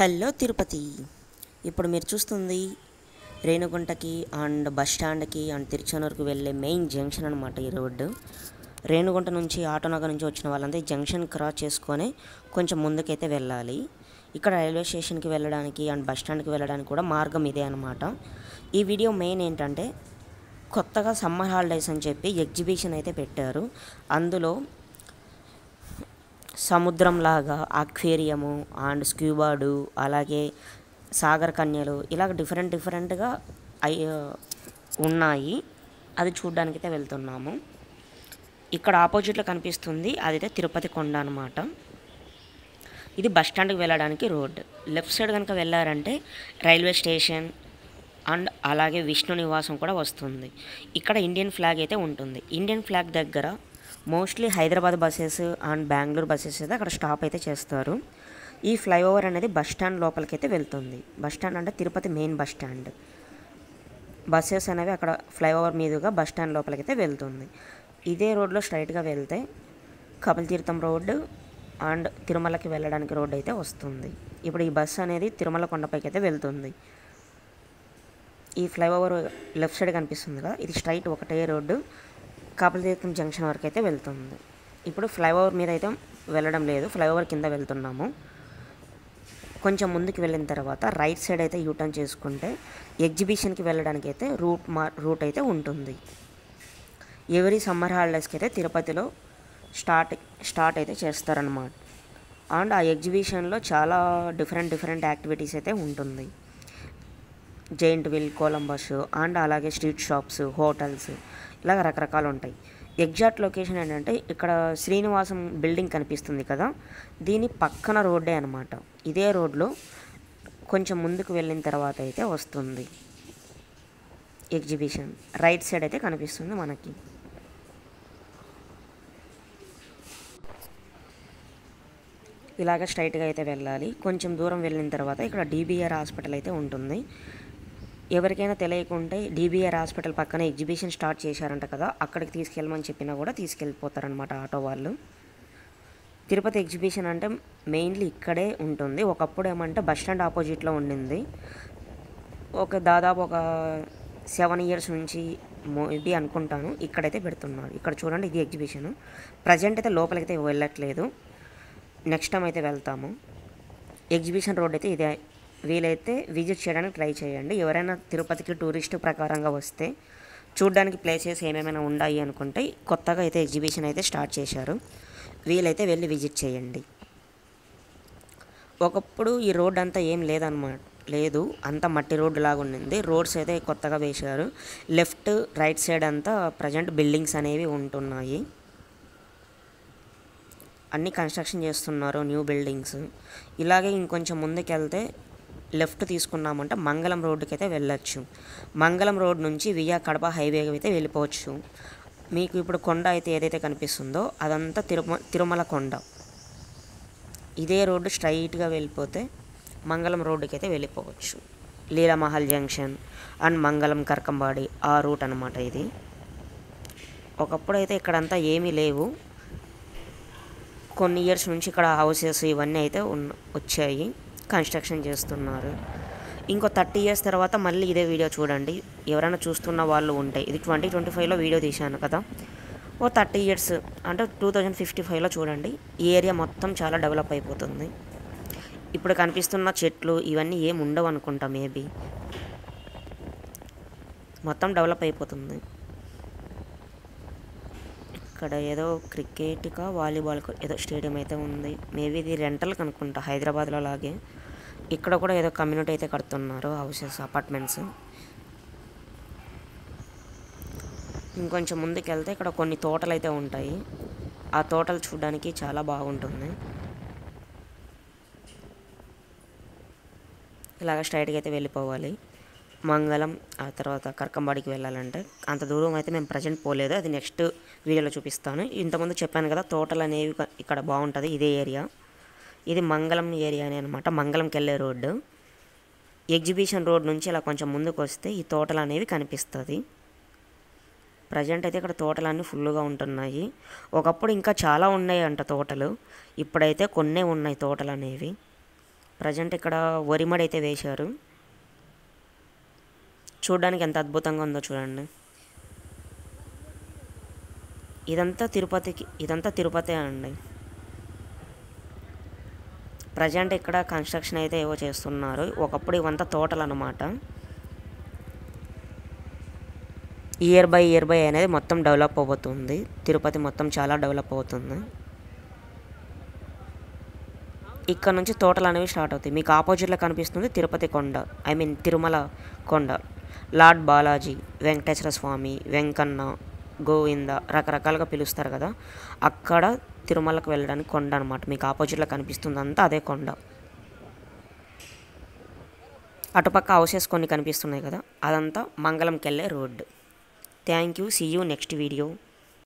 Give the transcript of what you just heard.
Hello Tirupati. ఇప్పుడు మీరు చూస్తుంది రేణుగుంటకి అండ్ బస్ స్టాండ్కి అండ్ తిరుచానూరుకి వెళ్ళే మెయిన్ జంక్షన్ అనమాట ఈ రోడ్డు. రేణుగుంట నుంచి ఆటోనగర్ నుంచి వచ్చిన వాళ్ళంతా ఈ జంక్షన్ క్రాస్ చేసుకొని కొంచెం ముందుకైతే వెళ్ళాలి. ఇక్కడ రైల్వే స్టేషన్కి వెళ్ళడానికి అండ్ బస్ స్టాండ్కి వెళ్ళడానికి కూడా మార్గం ఇదే అనమాట. ఈ వీడియో మెయిన్ ఏంటంటే కొత్తగా సమ్మర్ హాలిడేస్ అని చెప్పి ఎగ్జిబిషన్ అయితే పెట్టారు. అందులో సముద్రంలాగా అక్వేరియము అండ్ స్క్యూబాడు అలాగే సాగర్ కన్యలు ఇలాగ డిఫరెంట్గా ఉన్నాయి. అది చూడ్డానికైతే వెళ్తున్నాము. ఇక్కడ ఆపోజిట్లో కనిపిస్తుంది అదైతే తిరుపతి కొండ అనమాట. ఇది బస్ స్టాండ్కి వెళ్ళడానికి రోడ్. లెఫ్ట్ సైడ్ కనుక వెళ్ళారంటే రైల్వే స్టేషన్ అండ్ అలాగే విష్ణు నివాసం కూడా వస్తుంది. ఇక్కడ ఇండియన్ ఫ్లాగ్ అయితే ఉంటుంది. ఇండియన్ ఫ్లాగ్ దగ్గర mostly Hyderabad buses and Bengaluru buses అయితే అక్కడ స్టాప్ అయితే చేస్తారు. ఈ ఫ్లైఓవర్ అనేది బస్ స్టాండ్ లోపలికి అయితే వెళ్తుంది. బస్ స్టాండ్ అంటే Tirupati main bus stand. Buses అనేవి అక్కడ ఫ్లైఓవర్ మీదుగా బస్ స్టాండ్ లోపలికి అయితే వెళ్తుంది. ఇదే రోడ్లో స్ట్రైట్గా వెళ్తే కపిలతీర్థం రోడ్డు అండ్ తిరుమలకి వెళ్ళడానికి రోడ్డు అయితే వస్తుంది. ఇప్పుడు ఈ బస్సు అనేది తిరుమల కొండపైకి అయితే వెళ్తుంది. ఈ ఫ్లైఓవర్ లెఫ్ట్ సైడ్ కనిపిస్తుంది కదా, ఇది స్ట్రైట్ ఒకటే రోడ్డు కపిలతీర్థం జంక్షన్ వరకు అయితే వెళ్తుంది. ఇప్పుడు ఫ్లైఓవర్ మీద అయితే వెళ్ళడం లేదు, ఫ్లైఓవర్ కింద వెళ్తున్నాము. కొంచెం ముందుకు వెళ్ళిన తర్వాత రైట్ సైడ్ అయితే యూటర్న్ చేసుకుంటే ఎగ్జిబిషన్కి వెళ్ళడానికి అయితే రూట్ అయితే ఉంటుంది. ఎవరీ సమ్మర్ హాలిడేస్కి అయితే తిరుపతిలో స్టార్ట్ అయితే చేస్తారనమాట. అండ్ ఆ ఎగ్జిబిషన్లో చాలా డిఫరెంట్ యాక్టివిటీస్ అయితే ఉంటుంది. జైంట్ వీల్, కొలంబస్ అండ్ అలాగే స్ట్రీట్ షాప్స్, హోటల్స్ ఇలాగ రకరకాలు ఉంటాయి. ఎగ్జాక్ట్ లొకేషన్ ఏంటంటే ఇక్కడ శ్రీనివాసం బిల్డింగ్ కనిపిస్తుంది కదా, దీని పక్కన రోడ్డే అనమాట. ఇదే రోడ్లో కొంచెం ముందుకు వెళ్ళిన తర్వాత అయితే వస్తుంది ఎగ్జిబిషన్. రైట్ సైడ్ అయితే కనిపిస్తుంది మనకి. ఇలాగ స్ట్రైట్గా అయితే వెళ్ళాలి. కొంచెం దూరం వెళ్ళిన తర్వాత ఇక్కడ DBR హాస్పిటల్ అయితే ఉంటుంది. ఎవరికైనా తెలియకుంటే DBR హాస్పిటల్ పక్కన ఎగ్జిబిషన్ స్టార్ట్ చేశారంట కదా, అక్కడికి తీసుకెళ్ళమని చెప్పినా కూడా తీసుకెళ్ళిపోతారనమాట ఆటో వాళ్ళు. తిరుపతి ఎగ్జిబిషన్ అంటే మెయిన్లీ ఇక్కడే ఉంటుంది. ఒకప్పుడు ఏమంటే బస్ స్టాండ్ ఆపోజిట్లో ఉండింది. దాదాపు ఒక 7 years నుంచి ఇది అనుకుంటాను ఇక్కడైతే పెడుతున్నారు. ఇక్కడ చూడండి, ఇది ఎగ్జిబిషన్. ప్రజెంట్ అయితే లోపలికైతే వెళ్ళట్లేదు, నెక్స్ట్ టైం అయితే వెళ్తాము. ఎగ్జిబిషన్ రోడ్ అయితే ఇదే. వీలైతే విజిట్ చేయడానికి ట్రై చేయండి. ఎవరైనా తిరుపతికి టూరిస్ట్ ప్రకారంగా వస్తే చూడడానికి ప్లేసెస్ ఏమేమైనా ఉన్నాయి అనుకుంటే కొత్తగా అయితే ఎగ్జిబిషన్ అయితే స్టార్ట్ చేశారు. వీలైతే వెళ్ళి విజిట్ చేయండి. ఒకప్పుడు ఈ రోడ్ అంతా ఏం లేదు, అంతా మట్టి రోడ్డు లాగా ఉండింది. రోడ్స్ అయితే కొత్తగా వేశారు. లెఫ్ట్ రైట్ సైడ్ అంతా ప్రజెంట్ బిల్డింగ్స్ అనేవి ఉంటున్నాయి. అన్నీ కన్స్ట్రక్షన్ చేస్తున్నారు, న్యూ బిల్డింగ్స్. ఇలాగే ఇంకొంచెం ముందుకెళ్తే లెఫ్ట్ తీసుకున్నామంటే మంగళం రోడ్డుకి అయితే వెళ్ళొచ్చు. మంగళం రోడ్ నుంచి వియా కడప హైవే అయితే వెళ్ళిపోవచ్చు. మీకు ఇప్పుడు కొండ అయితే ఏదైతే కనిపిస్తుందో అదంతా తిరుమల కొండ. ఇదే రోడ్డు స్ట్రైట్గా వెళ్ళిపోతే మంగళం రోడ్డుకి అయితే వెళ్ళిపోవచ్చు. లీలామహల్ జంక్షన్ అండ్ మంగళం కర్కంబాడి ఆ రూట్ అనమాట ఇది. ఒకప్పుడు అయితే ఇక్కడంతా ఏమీ లేవు, కొన్ని ఇయర్స్ నుంచి ఇక్కడ హౌసెస్ ఇవన్నీ అయితే వచ్చాయి, కన్స్ట్రక్షన్ చేస్తున్నారు. ఇంకో 30 years తర్వాత మళ్ళీ ఇదే వీడియో చూడండి. ఎవరైనా చూస్తున్న వాళ్ళు ఉంటే, ఇది 2025లో వీడియో తీశాను కదా, 30 years అంటే 2055లో చూడండి. ఈ ఏరియా మొత్తం చాలా డెవలప్ అయిపోతుంది. ఇప్పుడు కనిపిస్తున్న చెట్లు ఇవన్నీ ఏం ఉండవు అనుకుంటా, మేబీ మొత్తం డెవలప్ అయిపోతుంది. ఇక్కడ ఏదో క్రికెట్కా వాలీబాల్కో ఏదో స్టేడియం అయితే ఉంది. మేబీ ఇది రెంటల్కి అనుకుంటా, హైదరాబాద్లో లాగే. ఇక్కడ కూడా ఏదో కమ్యూనిటీ అయితే కడుతున్నారు, హౌసెస్, అపార్ట్మెంట్స్. ఇంకొంచెం ముందుకు వెళ్తే ఇక్కడ కొన్ని తోటలు అయితే ఉంటాయి. ఆ తోటలు చూడడానికి చాలా బాగుంటుంది. ఇలాగ స్ట్రైట్గా అయితే వెళ్ళిపోవాలి. మంగళం ఆ తర్వాత కర్కంబాడికి వెళ్ళాలంటే అంత దూరం అయితే మేము ప్రజెంట్ పోలేదు, అది నెక్స్ట్ వీడియోలో చూపిస్తాను. ఇంతకుముందు చెప్పాను కదా, తోటలు అనేవి ఇక్కడ బాగుంటుంది. ఇదే ఏరియా, ఇది మంగళం ఏరియానే అనమాట. మంగళంకి వెళ్ళే రోడ్డు. ఎగ్జిబిషన్ రోడ్ నుంచి ఇలా కొంచెం ముందుకు వస్తే ఈ తోటలు అనేవి కనిపిస్తుంది. ప్రజెంట్ అయితే ఇక్కడ తోటలన్నీ ఫుల్గా ఉంటున్నాయి. ఒకప్పుడు ఇంకా చాలా ఉన్నాయి అంట తోటలు, ఇప్పుడైతే కొన్నే ఉన్నాయి తోటలు అనేవి. ప్రజెంట్ ఇక్కడ వరిమడి అయితే వేశారు. చూడడానికి ఎంత అద్భుతంగా ఉందో చూడండి. ఇదంతా తిరుపతి అండి. ప్రజెంట్ ఇక్కడ కన్స్ట్రక్షన్ అయితే ఏవో చేస్తున్నారు. ఒకప్పుడు ఇవంతా తోటలు అన్నమాట. ఇయర్ బై అనేది మొత్తం డెవలప్ అవుతుంది. తిరుపతి మొత్తం చాలా డెవలప్ అవుతుంది. ఇక్కడ నుంచి తోటలు అనేవి స్టార్ట్ అవుతాయి. మీకు ఆపోజిట్లో కనిపిస్తుంది తిరుపతి కొండ, తిరుమల కొండ. లార్డ్ బాలాజీ, వెంకటేశ్వర స్వామి, వెంకన్న, గోవింద రకరకాలుగా పిలుస్తారు కదా, అక్కడ తిరుమలకు వెళ్ళడానికి కొండ అనమాట. మీకు ఆపోజిట్లో కనిపిస్తుంది అంతా అదే కొండ. అటుపక్క హౌసెస్ కొన్ని కనిపిస్తున్నాయి కదా, అదంతా మంగళంకి వెళ్ళే రోడ్డు. Thank you. See you next video.